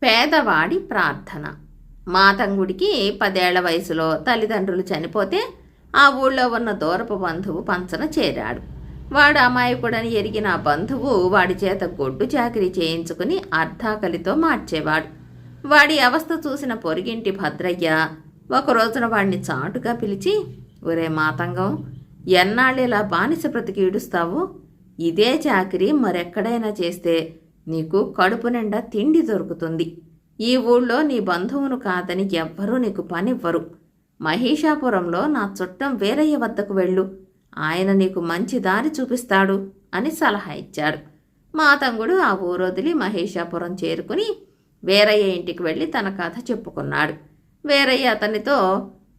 పేదవాడి ప్రార్థన. మాతంగుడికి 10 ఏళ్ల వయసులో తల్లిదండ్రులు చనిపోతే ఆ ఊళ్ళో ఉన్న దూరపు బంధువు పంచన చేరాడు. వాడు అమాయకుడని ఎరిగిన ఆ బంధువు వాడి చేత గొడ్డు చాకిరీ చేయించుకుని అర్ధాకలితో మార్చేవాడు. వాడి అవస్థ చూసిన పొరిగింటి భద్రయ్య ఒక రోజున వాడిని చాటుగా పిలిచి, ఒరే మాతంగం, ఎన్నాళ్ళు ఇలా బానిస బ్రతికి ఈడుస్తావు? ఇదే చాకిరీ మరెక్కడైనా చేస్తే నీకు కడుపు నిండా తిండి దొరుకుతుంది. ఈ ఊళ్ళో నీ బంధువును కాదని ఎవ్వరూ నీకు పనివ్వరు. మహిషాపురంలో నా చుట్టం వీరయ్య వద్దకు వెళ్ళు, ఆయన నీకు మంచి దారి చూపిస్తాడు అని సలహా ఇచ్చాడు. మాతంగుడు ఆ ఊరొదిలి మహిషాపురం చేరుకుని వీరయ్య ఇంటికి వెళ్ళి తన కథ చెప్పుకున్నాడు. వీరయ్య అతనితో,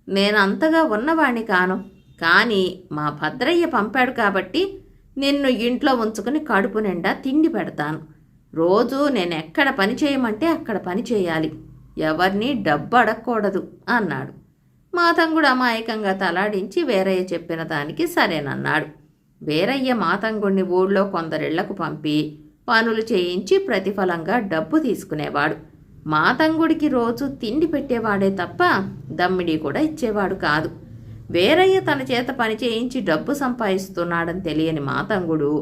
నేనంతగా ఉన్నవాణ్ణి కాను, కానీ మా భద్రయ్య పంపాడు కాబట్టి నిన్ను ఇంట్లో ఉంచుకుని కడుపు నిండా తిండి పెడతాను. రోజు నేను ఎక్కడ పని చేయమంటే అక్కడ పని చేయాలి, ఎవరిని డబ్బు అడగకూడదు అన్నాడు. మాతంగుడు అమాయకంగా తలాడించి వీరయ్య చెప్పిన దానికి సరేనన్నాడు. వీరయ్య మాతంగుడిని ఊళ్ళో కొందరిళ్లకు పంపి పనులు చేయించి ప్రతిఫలంగా డబ్బు తీసుకునేవాడు. మాతంగుడికి రోజు తిండి పెట్టేవాడే తప్ప దమ్మిడి కూడా ఇచ్చేవాడు కాదు. వీరయ్య తన చేత పని చేయించి డబ్బు సంపాదిస్తున్నాడని తెలియని మాతంగుడు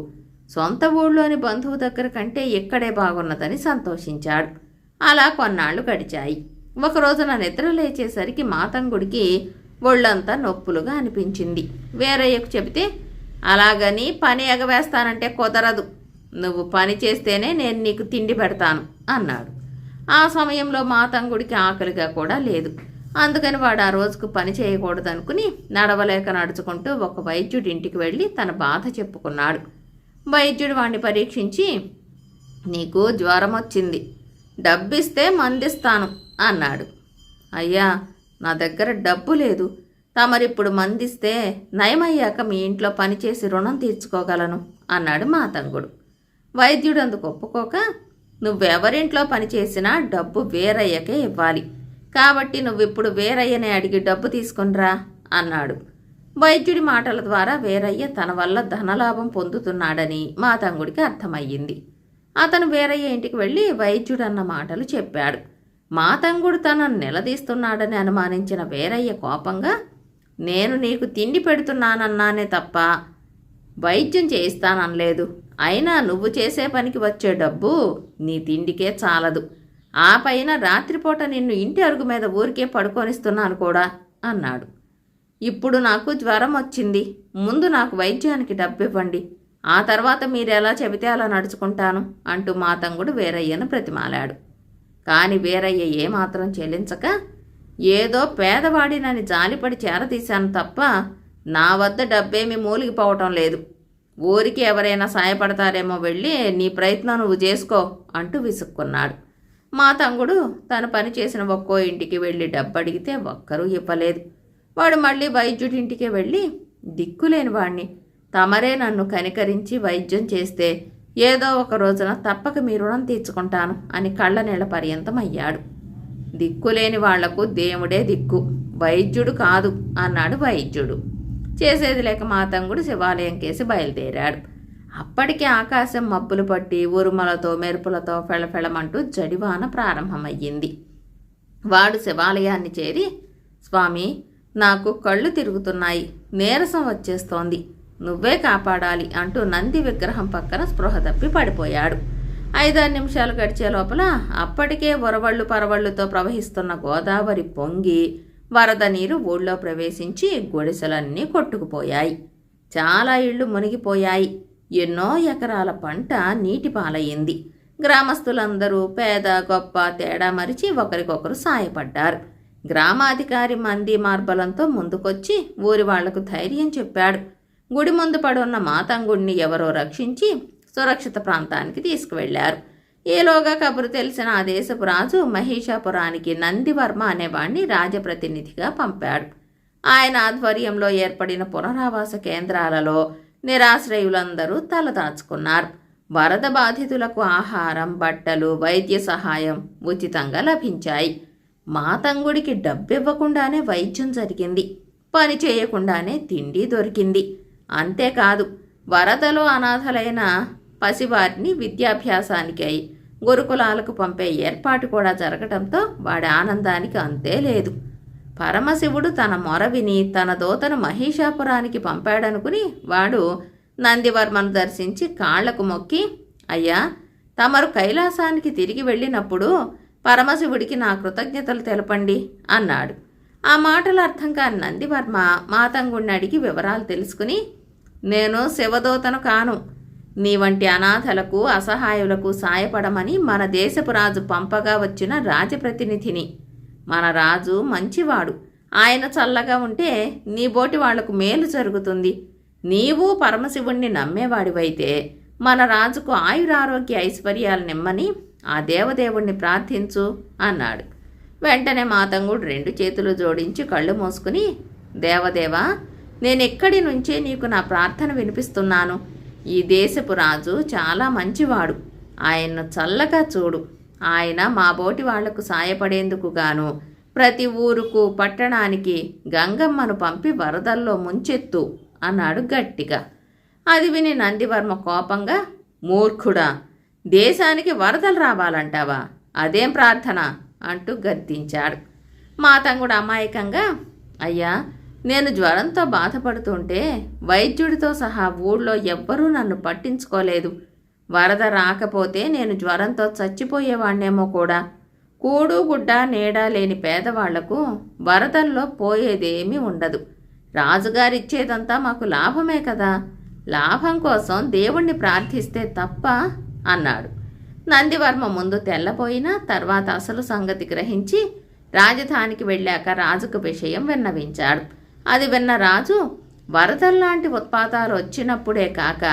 సొంత ఊళ్ళోని బంధువు దగ్గర కంటే ఇక్కడే బాగున్నదని సంతోషించాడు. అలా కొన్నాళ్లు గడిచాయి. ఒకరోజున నిద్ర లేచేసరికి మాతంగుడికి ఒళ్ళంతా నొప్పులుగా అనిపించింది. వీరయ్యకు చెబితే, అలాగని పని ఎగవేస్తానంటే కుదరదు, నువ్వు పని చేస్తేనే నేను నీకు తిండి పెడతాను అన్నాడు. ఆ సమయంలో మాతంగుడికి ఆకలిగా కూడా లేదు. అందుకని వాడు ఆ రోజుకు పని చేయకూడదనుకుని నడవలేక నడుచుకుంటూ ఒక వైద్యుడింటికి వెళ్ళి తన బాధ చెప్పుకున్నాడు. వైద్యుడు వాణ్ణి పరీక్షించి, నీకు జ్వరం వచ్చింది, డబ్బిస్తే మందిస్తాను అన్నాడు. అయ్యా, నా దగ్గర డబ్బు లేదు, తమరిప్పుడు మందిస్తే నయమయ్యాక మీ ఇంట్లో పనిచేసి రుణం తీర్చుకోగలను అన్నాడు మాతంగుడు. వైద్యుడు అందుకు ఒప్పుకోక, నువ్వెవరింట్లో పనిచేసినా డబ్బు వీరయ్యకే ఇవ్వాలి, కాబట్టి నువ్విప్పుడు వీరయ్యనే అడిగి డబ్బు తీసుకునిరా అన్నాడు. వైద్యుడి మాటల ద్వారా వీరయ్య తన వల్ల ధనలాభం పొందుతున్నాడని మాతంగుడికి అర్థమయ్యింది. అతను వీరయ్య ఇంటికి వెళ్ళి వైద్యుడన్న మాటలు చెప్పాడు. మాతంగుడు తనను నిలదీస్తున్నాడని అనుమానించిన వీరయ్య కోపంగా, నేను నీకు తిండి పెడుతున్నానన్నానే తప్ప వైద్యం చేయిస్తాననలేదు, అయినా నువ్వు చేసే పనికి వచ్చే డబ్బు నీ తిండికే చాలదు, ఆ పైన రాత్రిపూట నిన్ను ఇంటి అరుగు మీద ఊరికే పడుకొనిస్తున్నాను కూడా అన్నాడు. ఇప్పుడు నాకు జ్వరం వచ్చింది, ముందు నాకు వైద్యానికి డబ్బు ఇవ్వండి, ఆ తర్వాత మీరెలా చెబితే అలా నడుచుకుంటాను అంటూ మాతంగుడు వీరయ్యను ప్రతిమాలాడు. కాని వీరయ్య ఏమాత్రం చెల్లించక, ఏదో పేదవాడినని జాలిపడి చేరతీశాను తప్ప నా వద్ద డబ్బేమీ మూలిగిపోవటం లేదు, ఊరికి ఎవరైనా సాయపడతారేమో వెళ్ళి నీ ప్రయత్నం నువ్వు చేసుకో అంటూ విసుక్కున్నాడు. మాతంగుడు తను పనిచేసిన ఒక్కో ఇంటికి వెళ్ళి డబ్బు అడిగితే ఒక్కరూ ఇవ్వలేదు. వాడు మళ్ళీ వైద్యుడింటికే వెళ్ళి, దిక్కులేని వాణ్ణి, తమరే నన్ను కనికరించి వైద్యం చేస్తే ఏదో ఒక రోజున తప్పక మీ రుణం తీర్చుకుంటాను అని కళ్ళనీళ్ల పర్యంతం అయ్యాడు. దిక్కులేని వాళ్లకు దేవుడే దిక్కు, వైద్యుడు కాదు అన్నాడు వైద్యుడు. చేసేది లేక మాతంగుడు శివాలయం కేసి బయలుదేరాడు. అప్పటికే ఆకాశం మబ్బులు పట్టి ఉరుమలతో మెరుపులతో ఫెళఫెళమంటూ జడివాన ప్రారంభమయ్యింది. వాడు శివాలయాన్ని చేరి, స్వామి, నాకు కళ్ళు తిరుగుతున్నాయి, నీరసం వచ్చేస్తోంది, నువ్వే కాపాడాలి అంటూ నంది విగ్రహం పక్కన స్పృహ తప్పి పడిపోయాడు. 5-6 నిమిషాలు గడిచే లోపల అప్పటికే వరవళ్ళు పరవళ్ళుతో ప్రవహిస్తున్న గోదావరి పొంగి వరద నీరు ఊళ్ళో ప్రవేశించి గుడిసెలన్నీ కొట్టుకుపోయాయి. చాలా ఇళ్లు మునిగిపోయాయి. ఎన్నో ఎకరాల పంట నీటి పాలయ్యింది. గ్రామస్తులందరూ పేద గొప్ప తేడా మరిచి ఒకరికొకరు సాయపడ్డారు. గ్రామాధికారి మంది మార్బలంతో ముందుకొచ్చి ఊరి వాళ్లకు ధైర్యం చెప్పాడు. గుడి ముందు పడున్న మాతంగుడిని ఎవరో రక్షించి సురక్షిత ప్రాంతానికి తీసుకువెళ్లారు. ఈలోగా కబురు తెలిసిన ఆ దేశపు రాజు మహిషాపురానికి నందివర్మ అనేవాణ్ణి రాజప్రతినిధిగా పంపాడు. ఆయన ఆధ్వర్యంలో ఏర్పడిన పునరావాస కేంద్రాలలో నిరాశ్రయులందరూ తలదాచుకున్నారు. వరద బాధితులకు ఆహారం, బట్టలు, వైద్య సహాయం ఉచితంగా లభించాయి. మాతంగుడికి డబ్బివ్వకుండానే వైద్యం జరిగింది, పని చేయకుండానే తిండి దొరికింది. అంతేకాదు, వరదలో అనాథలైన పసివారిని విద్యాభ్యాసానికై గురుకులాలకు పంపే ఏర్పాటు కూడా జరగటంతో వాడి ఆనందానికి అంతే లేదు. పరమశివుడు తన మొర విని తన దూతను మహిషాపురానికి పంపాడనుకుని వాడు నందివర్మను దర్శించి కాళ్లకు మొక్కి, అయ్యా, తమరు కైలాసానికి తిరిగి వెళ్ళినప్పుడు పరమశివుడికి నా కృతజ్ఞతలు తెలపండి అన్నాడు. ఆ మాటలు అర్థం కాని నందివర్మ మాతంగుణ్ణి అడిగి వివరాలు తెలుసుకుని, నేను శివదూతను కాను, నీ వంటి అనాథలకు అసహాయులకు సాయపడమని మన దేశపు రాజు పంపగా వచ్చిన రాజప్రతినిధిని. మన రాజు మంచివాడు, ఆయన చల్లగా ఉంటే నీ బోటి వాళ్లకు మేలు జరుగుతుంది. నీవు పరమశివుణ్ణి నమ్మేవాడివైతే మన రాజుకు ఆయురారోగ్య ఐశ్వర్యాలు నిమ్మని ఆ దేవదేవుణ్ణి ప్రార్థించు అన్నాడు. వెంటనే మాతంగుడు 2 చేతులు జోడించి కళ్ళు మూసుకుని, దేవదేవా, నేనెక్కడి నుంచే నీకు నా ప్రార్థన వినిపిస్తున్నాను. ఈ దేశపు రాజు చాలా మంచివాడు, ఆయన్ను చల్లగా చూడు. ఆయన మా బోటి వాళ్లకు సాయపడేందుకు గాను ప్రతి ఊరుకు పట్టణానికి గంగమ్మను పంపి వరదల్లో ముంచెత్తు అన్నాడు గట్టిగా. అది విని నందివర్మ కోపంగా, మూర్ఖుడా, దేశానికి వరదలు రావాలంటావా? అదేం ప్రార్థన అంటూ గద్దించాడు. మాతంగుడు అమాయకంగా, అయ్యా, నేను జ్వరంతో బాధపడుతుంటే వైద్యుడితో సహా ఊళ్ళో ఎవ్వరూ నన్ను పట్టించుకోలేదు. వరద రాకపోతే నేను జ్వరంతో చచ్చిపోయేవాణ్ణేమో కూడా. కూడు గుడ్డ నీడ లేని పేదవాళ్లకు వరదల్లో పోయేదేమీ ఉండదు. రాజుగారిచ్చేదంతా మాకు లాభమే కదా. లాభం కోసం దేవుణ్ణి ప్రార్థిస్తే తప్ప అన్నాడు. నందివర్మ ముందు తెల్లపోయినా తర్వాత అసలు సంగతి గ్రహించి రాజధానికి వెళ్ళాక రాజుకు విషయం విన్నవించాడు. అది విన్న రాజు వరదల్లాంటి ఉత్పాతాలు వచ్చినప్పుడే కాక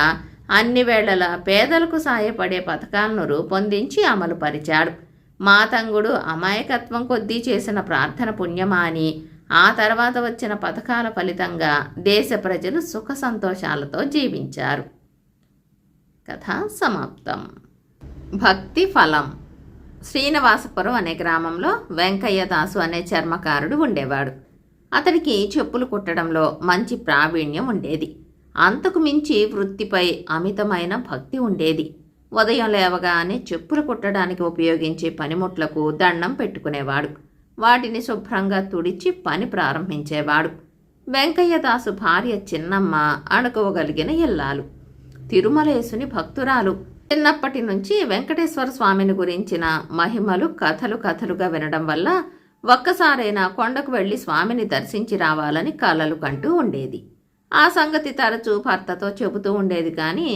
అన్ని వేళలా పేదలకు సాయపడే పథకాలను రూపొందించి అమలుపరిచాడు. మాతంగుడు అమాయకత్వం కొద్దీ చేసిన ప్రార్థన పుణ్యమా అని ఆ తర్వాత వచ్చిన పథకాల ఫలితంగా దేశ ప్రజలు సుఖ సంతోషాలతో జీవించారు. కథ సమాప్తం. భక్తి ఫలం. శ్రీనివాసపురం అనే గ్రామంలో వెంకయ్యదాసు అనే చర్మకారుడు ఉండేవాడు. అతడికి చెప్పులు కుట్టడంలో మంచి ప్రావీణ్యం ఉండేది. అంతకు మించి వృత్తిపై అమితమైన భక్తి ఉండేది. ఉదయం లేవగానే చెప్పులు కుట్టడానికి ఉపయోగించే పనిముట్లకు దండం పెట్టుకునేవాడు. వాటిని శుభ్రంగా తుడిచి పని ప్రారంభించేవాడు. వెంకయ్యదాసు భార్య చిన్నమ్మ అణుకోగలిగిన ఇల్లాలు, తిరుమలేశుని భక్తురాలు. చిన్నప్పటి నుంచి వెంకటేశ్వర స్వామిని గురించిన మహిమలు కథలుగా వినడం వల్ల ఒక్కసారైనా కొండకు వెళ్లి స్వామిని దర్శించి రావాలని కలలు కంటూ ఉండేది. ఆ సంగతి తరచూ భర్తతో చెబుతూ ఉండేది. కానీ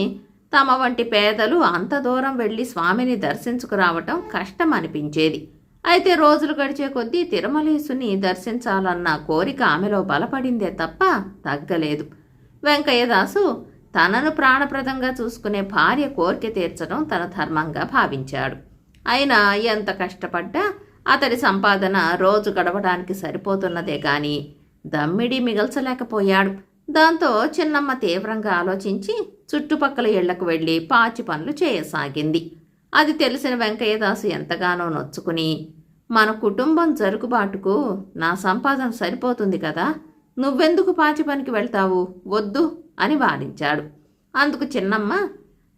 తమ వంటి పేదలు అంత దూరం వెళ్లి స్వామిని దర్శించుకురావటం కష్టం అనిపించేది. అయితే రోజులు గడిచే కొద్దీ తిరుమలేశుని దర్శించాలన్న కోరిక ఆమెలో బలపడిందే తప్ప తగ్గలేదు. వెంకయ్యదాసు తనను ప్రాణప్రదంగా చూసుకునే భార్య కోరిక తీర్చడం తన ధర్మంగా భావించాడు. అయినా ఎంత కష్టపడ్డా అతడి సంపాదన రోజు గడవడానికి సరిపోతున్నదే కానీ దమ్మిడి మిగల్చలేకపోయాడు. దాంతో చిన్నమ్మ తీవ్రంగా ఆలోచించి చుట్టుపక్కల ఇళ్లకు వెళ్లి పాచి పనులు చేయసాగింది. అది తెలిసిన వెంకయ్యదాసు ఎంతగానో నొచ్చుకుని, మన కుటుంబం జరుగుబాటుకు నా సంపాదన సరిపోతుంది కదా, నువ్వెందుకు పాచి పనికి వెళ్తావు, వద్దు అని వారించాడు. అందుకు చిన్నమ్మ,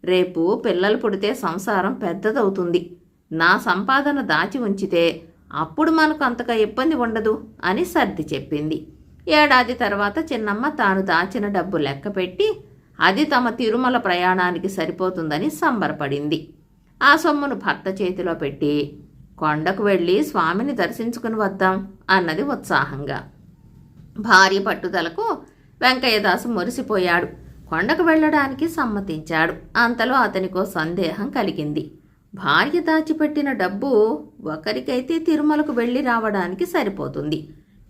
రేపు పిల్లలు పుడితే సంసారం పెద్దదవుతుంది, నా సంపాదన దాచి ఉంచితే అప్పుడు మనకు అంతగా ఇబ్బంది ఉండదు అని సర్ది చెప్పింది. ఏడాది తర్వాత చిన్నమ్మ తాను దాచిన డబ్బు లెక్కపెట్టి అది తమ తిరుమల ప్రయాణానికి సరిపోతుందని సంబరపడింది. ఆ సొమ్మును భర్త చేతిలో పెట్టి కొండకు వెళ్ళి స్వామిని దర్శించుకుని వద్దాం అన్నది ఉత్సాహంగా. భార్య పట్టుదలకు వెంకయ్యదాసు మురిసిపోయాడు. కొండకు వెళ్ళడానికి సమ్మతించాడు. అంతలో అతనికో సందేహం కలిగింది. భార్య దాచిపెట్టిన డబ్బు ఒకరికైతే తిరుమలకు వెళ్ళి రావడానికి సరిపోతుంది,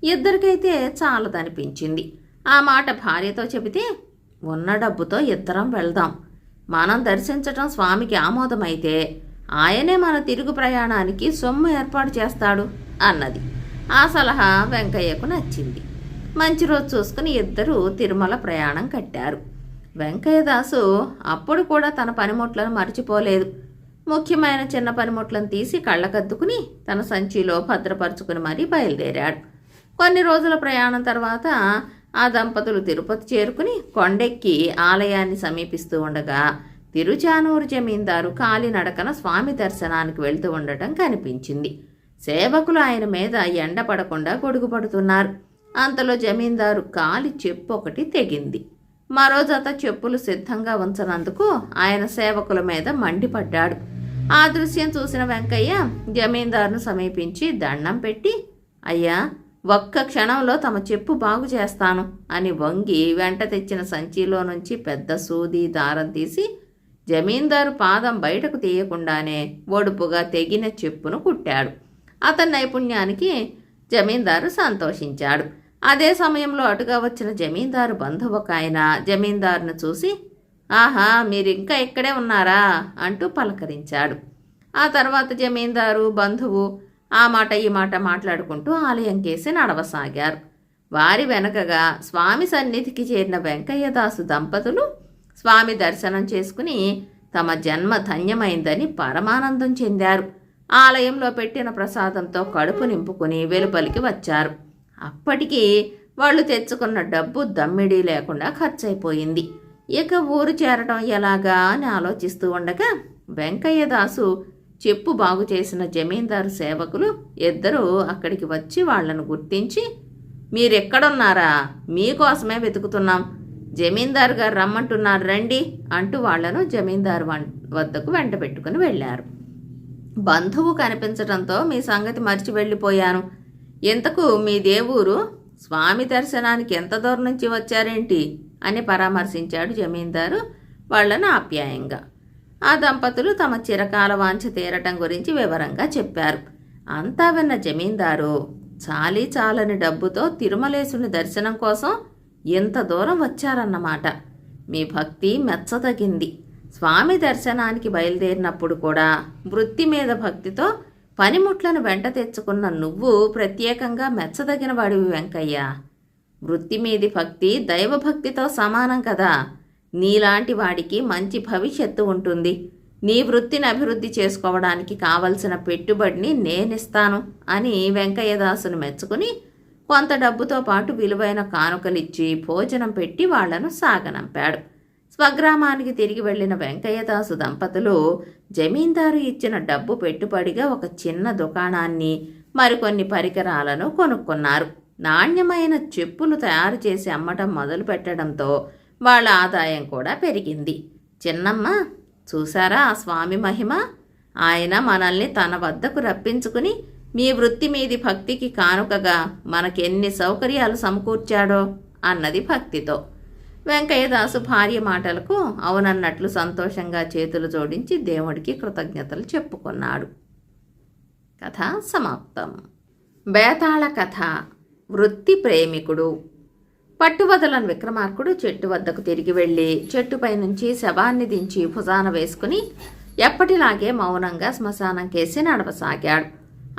ఇద్దరికైతే చాలదనిపించింది. ఆ మాట భార్యతో చెబితే, ఉన్న డబ్బుతో ఇద్దరం వెళ్దాం, మనం దర్శించటం స్వామికి ఆమోదమైతే ఆయనే మన తిరుగు ప్రయాణానికి సొమ్ము ఏర్పాటు చేస్తాడు అన్నది. ఆ సలహా వెంకయ్యకు నచ్చింది. మంచి రోజు చూసుకుని ఇద్దరూ తిరుమల ప్రయాణం కట్టారు. వెంకయ్యదాసు అప్పుడు కూడా తన పనిముట్లను మర్చిపోలేదు. ముఖ్యమైన చిన్న పనిముట్లను తీసి కళ్ళకద్దుకుని తన సంచిలో భద్రపరుచుకుని మరీ బయలుదేరాడు. కొన్ని రోజుల ప్రయాణం తర్వాత ఆ దంపతులు తిరుపతి చేరుకుని కొండెక్కి ఆలయాన్ని సమీపిస్తూ ఉండగా తిరుచానూరు జమీందారు కాలినడకన స్వామి దర్శనానికి వెళ్తూ ఉండటం కనిపించింది. సేవకులు ఆయన మీద ఎండ పడకుండా గొడుగు పడుతున్నారు. అంతలో జమీందారు కాలి చెప్పు ఒకటి తెగింది. మరో జత చెప్పులు సిద్ధంగా ఉంచనందుకు ఆయన సేవకుల మీద మండిపడ్డాడు. ఆ దృశ్యం చూసిన వెంకయ్య జమీందారును సమీపించి దండం పెట్టి, అయ్యా, ఒక్క క్షణంలో తమ చెప్పు బాగు చేస్తాను అని వంగి వెంట తెచ్చిన సంచిలో నుంచి పెద్ద సూది దారం తీసి జమీందారు పాదం బయటకు తీయకుండానే ఒడుపుగా తెగిన చెప్పును కుట్టాడు. అతని నైపుణ్యానికి జమీందారు సంతోషించాడు. అదే సమయంలో అటుగా వచ్చిన జమీందారు బంధువు ఒక ఆయన జమీందారును చూసి, ఆహా, మీరింకా ఇక్కడే ఉన్నారా అంటూ పలకరించాడు. ఆ తర్వాత జమీందారు బంధువు ఆ మాట ఈ మాట మాట్లాడుకుంటూ ఆలయం కేసి నడవసాగారు. వారి వెనకగా స్వామి సన్నిధికి చేరిన వెంకయ్యదాసు దంపతులు స్వామి దర్శనం చేసుకుని తమ జన్మ ధన్యమైందని పరమానందం చెందారు. ఆలయంలో పెట్టిన ప్రసాదంతో కడుపు నింపుకుని వెలుపలికి వచ్చారు. అప్పటికి వాళ్ళు తెచ్చుకున్న డబ్బు దమ్మిడీ లేకుండా ఖర్చయిపోయింది. ఇక ఊరు చేరటం ఎలాగా అని ఆలోచిస్తూ ఉండగా వెంకయ్యదాసు చెప్పు బాగు చేసిన జమీందారు సేవకులు ఇద్దరూ అక్కడికి వచ్చి వాళ్లను గుర్తించి, మీరెక్కడున్నారా, మీకోసమే వెతుకుతున్నాం, జమీందారు గారు రమ్మంటున్నారు రండి అంటూ వాళ్లను జమీందారు వద్దకు వెంట పెట్టుకుని వెళ్ళారు. బంధువు కనిపించడంతో మీ సంగతి మర్చి వెళ్ళిపోయాను. ఇంతకు మీ దేవురు, స్వామి దర్శనానికి ఎంత దూరం నుంచి వచ్చారేంటి అని పరామర్శించాడు జమీందారు వాళ్లను ఆప్యాయంగా. ఆ దంపతులు తమ చిరకాల వాంఛ తీరటం గురించి వివరంగా చెప్పారు. అంతా విన్న జమీందారు చాలీ చాలని డబ్బుతో తిరుమలేశుని దర్శనం కోసం ఎంత దూరం వచ్చారన్నమాట. మీ భక్తి మెచ్చదగింది. స్వామి దర్శనానికి బయలుదేరినప్పుడు కూడా వృత్తి మీద భక్తితో పనిముట్లను వెంట తెచ్చుకున్న నువ్వు ప్రత్యేకంగా మెచ్చదగిన వాడివి వెంకయ్య. వృత్తి మీది భక్తి దైవభక్తితో సమానం కదా. నీలాంటి వాడికి మంచి భవిష్యత్తు ఉంటుంది. నీ వృత్తిని అభివృద్ధి చేసుకోవడానికి కావలసిన పెట్టుబడిని నేనిస్తాను అని వెంకయ్యదాసును మెచ్చుకుని కొంత డబ్బుతో పాటు విలువైన కానుకలిచ్చి భోజనం పెట్టి వాళ్లను సాగనంపాడు. స్వగ్రామానికి తిరిగి వెళ్లిన వెంకయ్యదాసు దంపతులు జమీందారు ఇచ్చిన డబ్బు పెట్టుబడిగా ఒక చిన్న దుకాణాన్ని మరికొన్ని పరికరాలను కొనుక్కున్నారు. నాణ్యమైన చెప్పులు తయారు చేసి అమ్మటం మొదలు పెట్టడంతో వాళ్ళ ఆదాయం కూడా పెరిగింది. చిన్నమ్మ, చూసారా ఆ స్వామి మహిమ? ఆయన మనల్ని తన వద్దకు రప్పించుకుని మీ వృత్తి మీది భక్తికి కానుకగా మనకెన్ని సౌకర్యాలు సమకూర్చాడో అన్నది భక్తితో. వెంకయ్యదాసు భార్య మాటలకు అవునన్నట్లు సంతోషంగా చేతులు జోడించి దేవుడికి కృతజ్ఞతలు చెప్పుకున్నాడు. కథ సమాప్తం. బేతాళ కథ. వృత్తి ప్రేమికుడు. పట్టువదలని విక్రమార్కుడు చెట్టు వద్దకు తిరిగి వెళ్ళి చెట్టుపై నుంచి శవాన్ని దించి భుజాన వేసుకుని ఎప్పటిలాగే మౌనంగా శ్మశానం కేసి నడవసాగాడు.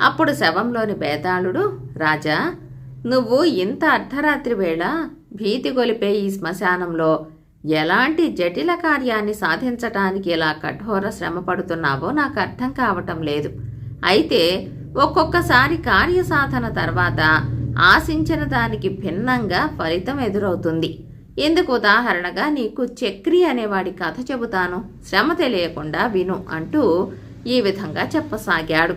అప్పుడు శవంలోని బేతాళుడు, రాజా, నువ్వు ఇంత అర్ధరాత్రి వేళ భీతి గొలిపే ఈ శ్మశానంలో ఎలాంటి జటిల కార్యాన్ని సాధించటానికి ఇలా కఠోర శ్రమ పడుతున్నావో నాకు అర్థం కావటం లేదు. అయితే ఒక్కొక్కసారి కార్యసాధన తర్వాత ఆశించిన దానికి భిన్నంగా ఫలితం ఎదురవుతుంది. ఇందుకు ఉదాహరణగా నీకు చక్రి అనేవాడి కథ చెబుతాను, శ్రమ తెలియకుండా విను అంటూ ఈ విధంగా చెప్పసాగాడు.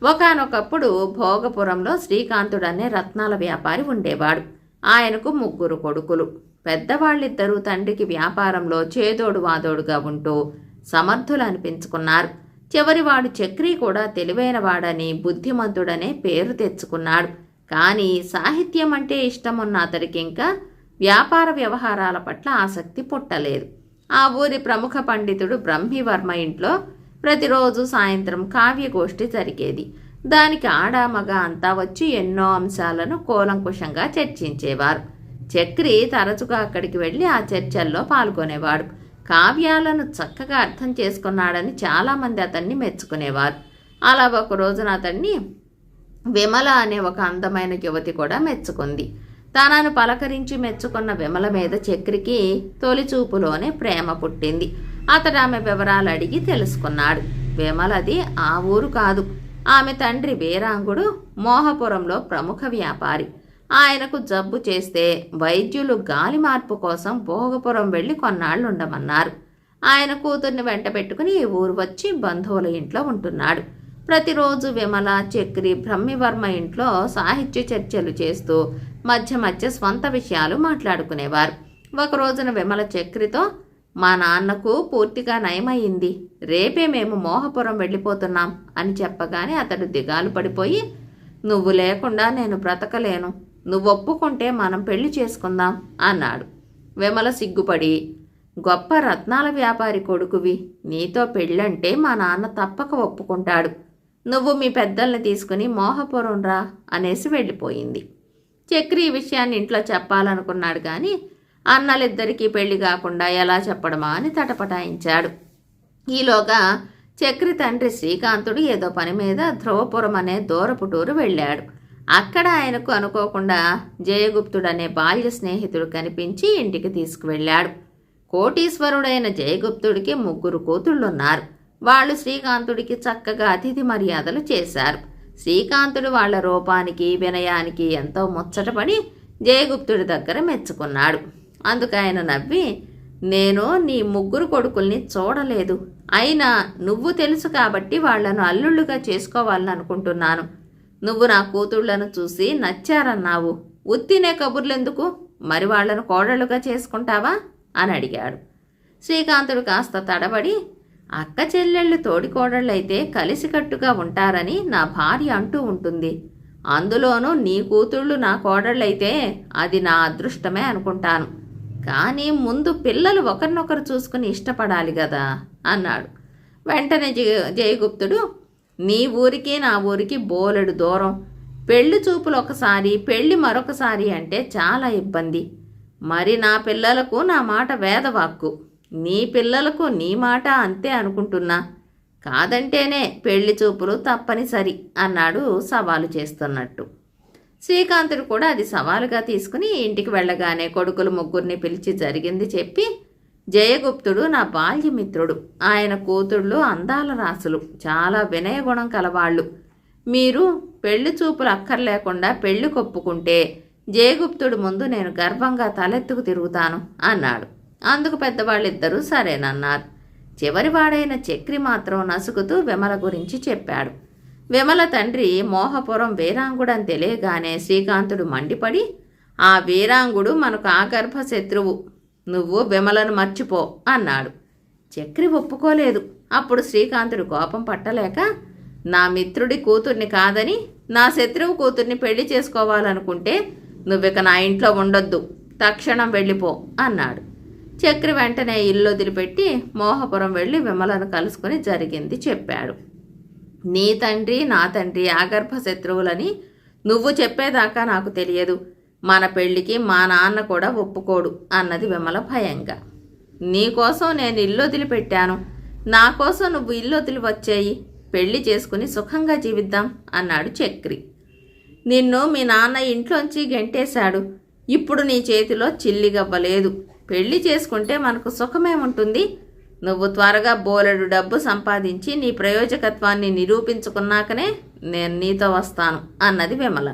ఒకానొకప్పుడు భోగపురంలో శ్రీకాంతుడనే రత్నాల వ్యాపారి ఉండేవాడు. ఆయనకు 3 కొడుకులు. పెద్దవాళ్ళిద్దరూ తండ్రికి వ్యాపారంలో చేదోడు వాదోడుగా ఉంటూ సమర్థులు అనిపించుకున్నారు. చివరివాడు చక్రి కూడా తెలివైనవాడని బుద్ధిమంతుడనే పేరు తెచ్చుకున్నాడు. కానీ సాహిత్యం అంటే ఇష్టమున్న అతడికి ఇంకా వ్యాపార వ్యవహారాల పట్ల ఆసక్తి పుట్టలేదు. ఆ ఊరి ప్రముఖ పండితుడు బ్రహ్మివర్మ ఇంట్లో ప్రతిరోజు సాయంత్రం కావ్యగోష్ఠి జరిగేది. దానికి ఆడ మగ అంతా వచ్చి ఎన్నో అంశాలను కూలంకుషంగా చర్చించేవారు. చక్రి తరచుగా అక్కడికి వెళ్ళి ఆ చర్చల్లో పాల్గొనేవాడు. కావ్యాలను చక్కగా అర్థం చేసుకున్నాడని చాలామంది అతన్ని మెచ్చుకునేవారు. అలా ఒక రోజున అతన్ని విమల అనే ఒక అందమైన యువతి కూడా మెచ్చుకుంది. తనను పలకరించి మెచ్చుకున్న విమల మీద చక్రికి తొలిచూపులోనే ప్రేమ పుట్టింది. అతడు ఆమె వివరాలు అడిగి తెలుసుకున్నాడు. విమలది ఆ ఊరు కాదు. ఆమె తండ్రి వీరాంగుడు మోహపురంలో ప్రముఖ వ్యాపారి. ఆయనకు జబ్బు చేస్తే వైద్యులు గాలి మార్పు కోసం భోగపురం వెళ్ళి కొన్నాళ్ళు ఉండమన్నారు. ఆయన కూతుర్ని వెంట పెట్టుకుని ఈ ఊరు వచ్చి బంధువుల ఇంట్లో ఉంటున్నాడు. ప్రతిరోజు విమల, చక్రి బ్రహ్మివర్మ ఇంట్లో సాహిత్య చర్చలు చేస్తూ మధ్య మధ్య స్వంత విషయాలు మాట్లాడుకునేవారు. ఒక రోజున విమల చక్రితో, మా నాన్నకు పూర్తిగా నయమయ్యింది, రేపే మేము మోహపురం వెళ్ళిపోతున్నాం అని చెప్పగానే అతడు దిగాలు పడిపోయి, నువ్వు లేకుండా నేను బ్రతకలేను, నువ్వు ఒప్పుకుంటే మనం పెళ్లి చేసుకుందాం అన్నాడు. విమల సిగ్గుపడి, గొప్ప రత్నాల వ్యాపారి కొడుకువి, నీతో పెళ్ళంటే మా నాన్న తప్పక ఒప్పుకుంటాడు, నువ్వు మీ పెద్దల్ని తీసుకుని మోహపురం రా అనేసి వెళ్ళిపోయింది. చక్రి ఈ విషయాన్ని ఇంట్లో చెప్పాలనుకున్నాడు కానీ అన్నలిద్దరికీ పెళ్లి కాకుండా ఎలా చెప్పడమా అని తటపటాయించాడు. ఈలోగా చక్రి తండ్రి శ్రీకాంతుడు ఏదో పని మీద ధ్రువపురం అనే దూరపు టూరు వెళ్ళాడు. అక్కడ ఆయనకు అనుకోకుండా జయగుప్తుడనే బాల్య స్నేహితుడు కనిపించి ఇంటికి తీసుకువెళ్ళాడు. కోటీశ్వరుడైన జయగుప్తుడికి 3 కూతుళ్ళున్నారు. వాళ్ళు శ్రీకాంతుడికి చక్కగా అతిథి మర్యాదలు చేశారు. శ్రీకాంతుడు వాళ్ల రూపానికి, వినయానికి ఎంతో ముచ్చటపడి జయగుప్తుడి దగ్గర మెచ్చుకున్నాడు. అందుకు ఆయన నవ్వి, నేను నీ 3 కొడుకుల్ని చూడలేదు, అయినా నువ్వు తెలుసు కాబట్టి వాళ్లను అల్లుళ్ళుగా చేసుకోవాలని అనుకుంటున్నాను. నువ్వు నా కూతుళ్లను చూసి నచ్చారన్నావు, ఉత్తినే కబుర్లెందుకు, మరి వాళ్లను కోడళ్ళుగా చేసుకుంటావా అని అడిగాడు. శ్రీకాంతుడు కాస్త తడబడి, అక్క చెల్లెళ్ళు తోడికోడళ్ళైతే కలిసికట్టుగా ఉంటారని నా భార్య అంటూ ఉంటుంది, అందులోనూ నీ కూతుళ్ళు నా కోడళ్ళైతే అది నా అదృష్టమే అనుకుంటాను, కానీ ముందు పిల్లలు ఒకరినొకరు చూసుకుని ఇష్టపడాలి కదా అన్నాడు. వెంటనే జయగుప్తుడు, నీ ఊరికి నా ఊరికి బోలెడు దూరం, పెళ్లి చూపులు ఒకసారి, పెళ్లి మరొకసారి అంటే చాలా ఇబ్బంది. మరి నా పిల్లలకు నా మాట వేదవాక్కు, నీ పిల్లలకు నీ మాట అంతే అనుకుంటున్నా, కాదంటేనే పెళ్లి చూపులు తప్పనిసరి అన్నాడు సవాలు చేస్తున్నట్టు. శ్రీకాంతుడు కూడా అది సవాలుగా తీసుకుని ఇంటికి వెళ్ళగానే కొడుకులు 3 పిలిచి జరిగింది చెప్పి, జయగుప్తుడు నా బాల్యమిత్రుడు, ఆయన కూతుళ్ళు అందాల రాసులు, చాలా వినయగుణం కలవాళ్ళు, మీరు పెళ్లి చూపులు అక్కర్లేకుండా పెళ్లి కొప్పుకుంటే జయగుప్తుడు ముందు నేను గర్వంగా తలెత్తుకు తిరుగుతాను అన్నాడు. అందుకు పెద్దవాళ్ళిద్దరూ సరేనన్నారు. చివరివాడైన చక్రి మాత్రం నసుకుతూ విమల గురించి చెప్పాడు. విమల తండ్రి మోహపురం వీరాంగుడని తెలియగానే శ్రీకాంతుడు మండిపడి, ఆ వీరాంగుడు మనకు ఆగర్భ శత్రువు, నువ్వు విమలను మర్చిపో అన్నాడు. చక్రి ఒప్పుకోలేదు. అప్పుడు శ్రీకాంతుడు కోపం పట్టలేక, నా మిత్రుడి కూతుర్ని కాదని నా శత్రువు కూతుర్ని పెళ్లి చేసుకోవాలనుకుంటే నువ్విక నా ఇంట్లో ఉండొద్దు, తక్షణం వెళ్ళిపో అన్నాడు. చక్రి వెంటనే ఇల్లు వదిలిపెట్టి మోహపురం వెళ్ళి విమలను కలుసుకుని జరిగింది చెప్పాడు. నీ తండ్రి నా తండ్రి ఆగర్భ శత్రువులని నువ్వు చెప్పేదాకా నాకు తెలియదు, మన పెళ్లికి మా నాన్న కూడా ఒప్పుకోడు అన్నది విమల భయంగా. నీకోసం నేను ఇల్లు వదిలిపెట్టాను, నా కోసం నువ్వు ఇల్లు వదిలి వచ్చేయి, పెళ్లి చేసుకుని సుఖంగా జీవిద్దాం అన్నాడు చక్రి. నిన్ను మీ నాన్న ఇంట్లోంచి గెంటేశాడు, ఇప్పుడు నీ చేతిలో చిల్లిగవ్వలేదు, పెళ్లి చేసుకుంటే మనకు సుఖమేముంటుంది, నువ్వు త్వరగా బోలెడు డబ్బు సంపాదించి నీ ప్రయోజకత్వాన్ని నిరూపించుకున్నాకనే నేను నీతో వస్తాను అన్నది విమల.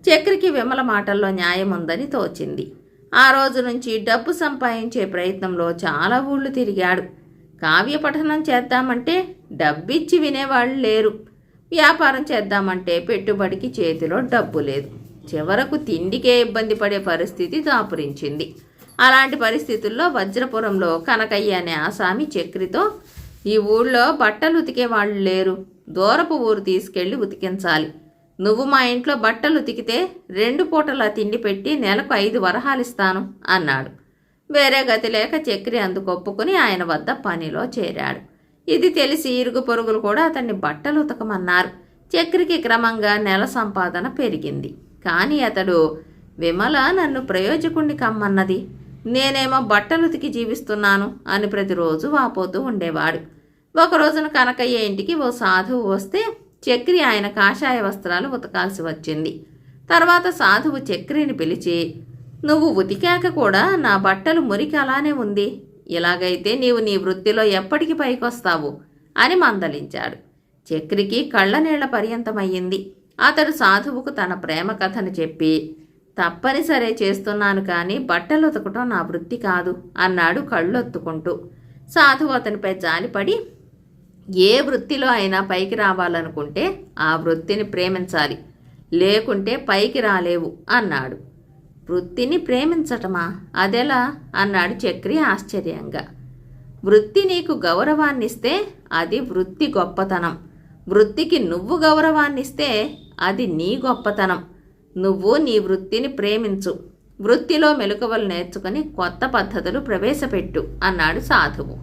చక్రికి విమల మాటల్లో న్యాయం ఉందని తోచింది. ఆ రోజు నుంచి డబ్బు సంపాదించే ప్రయత్నంలో చాలా ఊళ్ళు తిరిగాడు. కావ్య పఠనం చేద్దామంటే డబ్బిచ్చి వినేవాళ్ళు లేరు, వ్యాపారం చేద్దామంటే పెట్టుబడికి చేతిలో డబ్బు లేదు, చివరకు తిండికే ఇబ్బంది పడే పరిస్థితి దాపురించింది. అలాంటి పరిస్థితుల్లో వజ్రపురంలో కనకయ్య అనే ఆసామి చక్రితో, ఈ ఊళ్ళో బట్టలు ఉతికే వాళ్ళు లేరు, దూరపు ఊరు తీసుకెళ్లి ఉతికించాలి, నువ్వు మా ఇంట్లో బట్టలు ఉతికితే 2 పూటలా తిండి పెట్టి నెలకు 5 వరహాలిస్తాను అన్నాడు. వేరే గతి లేక చక్రి అందుకొప్పుకుని ఆయన వద్ద పనిలో చేరాడు. ఇది తెలిసి ఇరుగు పొరుగులు కూడా అతన్ని బట్టలు ఉతకమన్నారు. చక్రికి క్రమంగా నెల సంపాదన పెరిగింది. కానీ అతడు, విమల నన్ను ప్రయోజకుణ్ణి కమ్మన్నది, నేనేమో బట్టలు ఉతికి జీవిస్తున్నాను అని ప్రతిరోజు వాపోతూ ఉండేవాడు. ఒకరోజున కనకయ్య ఇంటికి ఓ సాధువు వస్తే చక్రి ఆయన కాషాయ వస్త్రాలు ఉతకాల్సి వచ్చింది. తర్వాత సాధువు చక్రిని పిలిచి, నువ్వు ఉతికాక కూడా నా బట్టలు మురికి అలానే ఉంది, ఇలాగైతే నీవు నీ వృత్తిలో ఎప్పటికి పైకొస్తావు అని మందలించాడు. చక్రికి కళ్ళనీళ్ల పర్యంతమయ్యింది. అతడు సాధువుకు తన ప్రేమ కథను చెప్పి, తప్పనిసరే చేస్తున్నాను, కానీ బట్టలు ఉతకటం నా వృత్తి కాదు అన్నాడు కళ్ళొత్తుకుంటూ. సాధువు అతనిపై జాలిపడి, ఏ వృత్తిలో అయినా పైకి రావాలనుకుంటే ఆ వృత్తిని ప్రేమించాలి, లేకుంటే పైకి రాలేవు అన్నాడు. వృత్తిని ప్రేమించటమా? అదెలా అన్నాడు చక్రి ఆశ్చర్యంగా. వృత్తి నీకు గౌరవాన్నిస్తే అది వృత్తి గొప్పతనం. వృత్తికి నువ్వు గౌరవాన్నిస్తే అది నీ గొప్పతనం. నువ్వు నీ వృత్తిని ప్రేమించు, వృత్తిలో మెలకువలు నేర్చుకుని కొత్త పద్ధతులు ప్రవేశపెట్టు అన్నాడు సాధువు.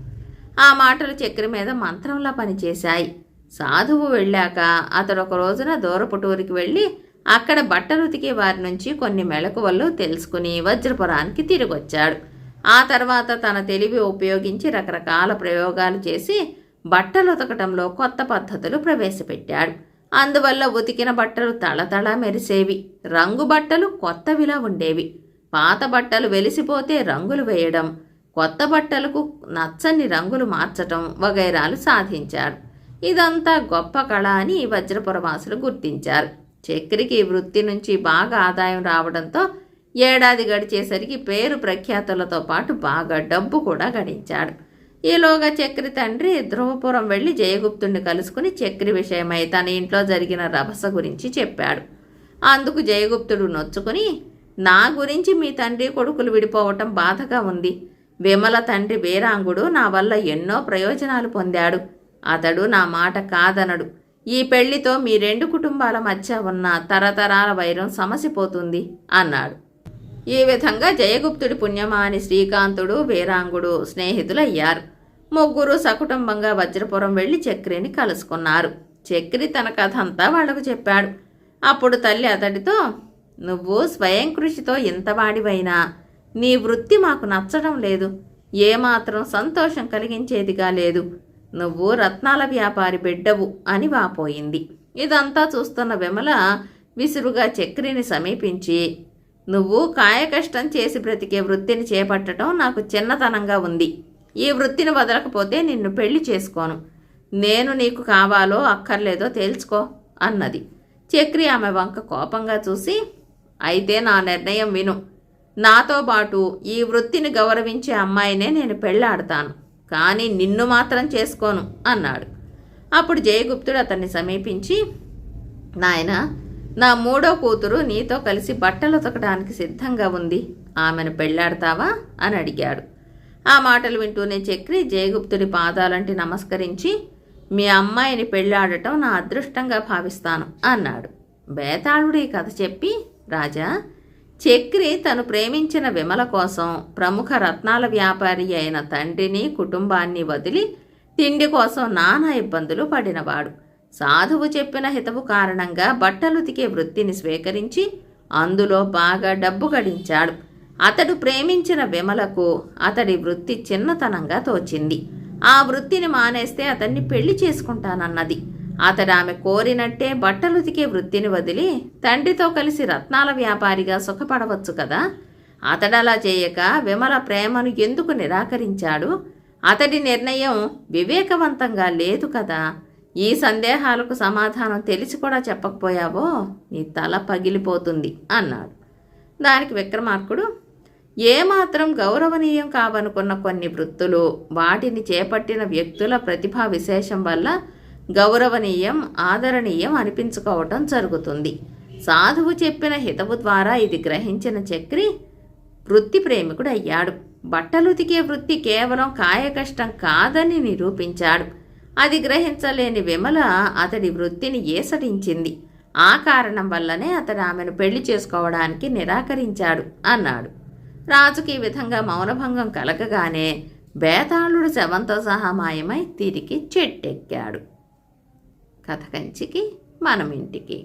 ఆ మాటలు చక్రి మీద మంత్రంలా పనిచేశాయి. సాధువు వెళ్ళాక అతడు ఒక రోజున దూరపు టూరికి వెళ్ళి అక్కడ బట్టలు ఉతికే వారి నుంచి కొన్ని మెలకువలు తెలుసుకుని వజ్రపురానికి తిరిగొచ్చాడు. ఆ తర్వాత తన తెలివి ఉపయోగించి రకరకాల ప్రయోగాలు చేసి బట్టలు ఉతకటంలో కొత్త పద్ధతులు ప్రవేశపెట్టాడు. అందువల్ల ఉతికిన బట్టలు తళతళ మెరిసేవి, రంగు బట్టలు కొత్తవిలా ఉండేవి. పాత బట్టలు వెలిసిపోతే రంగులు వేయడం, కొత్త బట్టలకు నచ్చని రంగులు మార్చటం వగైరాలు సాధించాడు. ఇదంతా గొప్ప కళ అని వజ్రపురవాసులు గుర్తించారు. చక్రికి వృత్తి నుంచి బాగా ఆదాయం రావడంతో ఏడాది గడిచేసరికి పేరు ప్రఖ్యాతులతో పాటు బాగా డబ్బు కూడా గడించాడు. ఈలోగా చక్రి తండ్రి ధ్రువపురం వెళ్ళి జయగుప్తుడిని కలుసుకుని చక్రి విషయమై తన ఇంట్లో జరిగిన రభస గురించి చెప్పాడు. అందుకు జయగుప్తుడు నొచ్చుకుని, నా గురించి మీ తండ్రి కొడుకులు విడిపోవటం బాధగా ఉంది. విమల తండ్రి వీరాంగుడు నా వల్ల ఎన్నో ప్రయోజనాలు పొందాడు. అతడు నా మాట కాదనడు. ఈ పెళ్లితో మీ రెండు కుటుంబాల మధ్య ఉన్న తరతరాల వైరం సమసిపోతుంది అన్నాడు. ఈ విధంగా జయగుప్తుడి పుణ్యమాని శ్రీకాంతుడు వీరాంగుడు స్నేహితులయ్యారు. ముగ్గురు సకుటుంబంగా వజ్రపురం వెళ్ళి చక్రిని కలుసుకున్నారు. చక్రి తన కథ అంతా వాళ్లకు చెప్పాడు. అప్పుడు తల్లి అతడితో, నువ్వు స్వయం కృషితో ఇంతవాడివైనా నీ వృత్తి మాకు నచ్చడం లేదు, ఏమాత్రం సంతోషం కలిగించేదిగా లేదు. నువ్వు రత్నాల వ్యాపారి బిడ్డవు అని వాపోయింది. ఇదంతా చూస్తున్న విమల విసురుగా చక్రిని సమీపించి, నువ్వు కాయకష్టం చేసి బ్రతికే వృత్తిని చేపట్టడం నాకు చిన్నతనంగా ఉంది. ఈ వృత్తిని వదలకపోతే నిన్ను పెళ్లి చేసుకోను. నేను నీకు కావాలో అక్కర్లేదో తేల్చుకో అన్నది. చక్రి ఆమె వంక కోపంగా చూసి, అయితే నా నిర్ణయం విను. నాతో పాటు ఈ వృత్తిని గౌరవించే అమ్మాయినే నేను పెళ్ళాడతాను, కానీ నిన్ను మాత్రం చేసుకోను అన్నాడు. అప్పుడు జయగుప్తుడు అతన్ని సమీపించి, నాయనా, నా మూడో కూతురు నీతో కలిసి బట్టలు ఉతకడానికి సిద్ధంగా ఉంది, ఆమెను పెళ్ళాడతావా అని అడిగాడు. ఆ మాటలు వింటూనే చక్రి జయగుప్తుడి పాదాలంటి నమస్కరించి, మీ అమ్మాయిని పెళ్ళాడటం నా అదృష్టంగా భావిస్తాను అన్నాడు. బేతాళుడు ఈ కథ చెప్పి, రాజా, చక్రి తను ప్రేమించిన విమల కోసం ప్రముఖ రత్నాల వ్యాపారి అయిన తండ్రిని కుటుంబాన్ని వదిలి తిండి కోసం నానా ఇబ్బందులు పడినవాడు. సాధువు చెప్పిన హితవు కారణంగా బట్టలుతికే వృత్తిని స్వీకరించి అందులో బాగా డబ్బు గడించాడు. అతడు ప్రేమించిన విమలకు అతడి వృత్తి చిన్నతనంగా తోచింది. ఆ వృత్తిని మానేస్తే అతన్ని పెళ్లి చేసుకుంటానన్నది. అతడు ఆమె కోరినట్టే బట్టలుతికే వృత్తిని వదిలి తండ్రితో కలిసి రత్నాల వ్యాపారిగా సుఖపడవచ్చు కదా. అతడలా చేయక విమల ప్రేమను ఎందుకు నిరాకరించాడు? అతడి నిర్ణయం వివేకవంతంగా లేదు కదా. ఈ సందేహాలకు సమాధానం తెలిసి కూడా చెప్పకపోయావో నీ తల పగిలిపోతుంది అన్నాడు. దానికి విక్రమార్కుడు, ఏమాత్రం గౌరవనీయం కావనుకున్న కొన్ని వృత్తులు వాటిని చేపట్టిన వ్యక్తుల ప్రతిభా విశేషం వల్ల గౌరవనీయం, ఆదరణీయం అనిపించుకోవటం జరుగుతుంది. సాధువు చెప్పిన హితవు ద్వారా ఇది గ్రహించిన చక్రి వృత్తి ప్రేమికుడు అయ్యాడు. బట్టలుతికే వృత్తి కేవలం కాయకష్టం కాదని నిరూపించాడు. అది గ్రహించలేని విమల అతడి వృత్తిని ఏసడించింది. ఆ కారణం వల్లనే అతడు ఆమెను పెళ్లి చేసుకోవడానికి నిరాకరించాడు అన్నాడు. రాజుకి ఈ విధంగా మౌనభంగం కలగగానే బేతాళుడు శవంతో సహా మాయమై తిరిగి చెట్టెక్కాడు. కథ కంచికి మనమింటికి.